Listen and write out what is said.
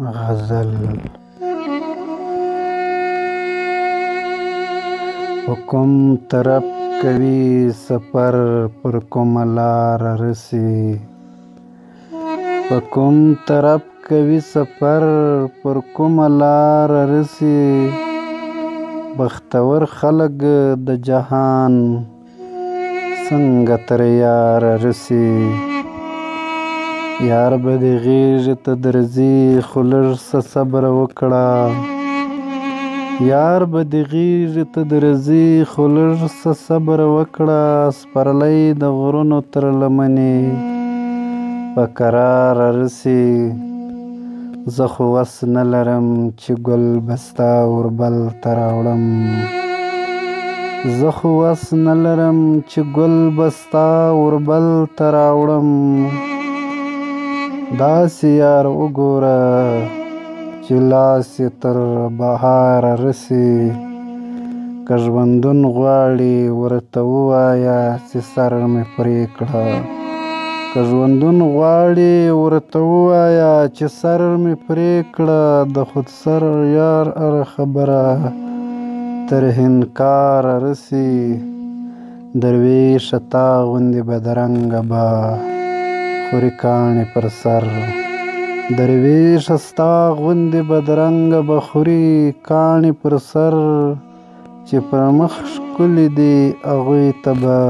غزل په کوم طرف کوي سفر پر کومه لار رسي په کوم طرف کوي سفر پر کومه لار رسي بختور خلک د جهان څنګه تر یار رسي یار به د غیږ ته درځي خو لږ څه صبر وکړه یار به د غیږ ته درځي خو لږ څه صبر وکړه سپرلی د غرونو تر لمنې په کرار رسي زه خو وس نه لرم چې ګل به ستا اوربل ته راوړم زه خو وس نه لرم چې ګل به ستا اوربل ته راوړم داسې یار وګوره چې لاس یې تر بهاره رسي که ژوندون غواړي ورته ووایه چې سر مې پرې کړه که ژوندون غواړي ورته ووایه چې سر مې پرې کړه د خودسر یار هره خبره تر انکاره رسي درویشه تا غوندې بدرنګه به خوري کاڼي پر سر درویشه ستا غوندې بدرنګه به خوري کاڼي پر سر چې پر مخ ښکلي دي هغوی ته به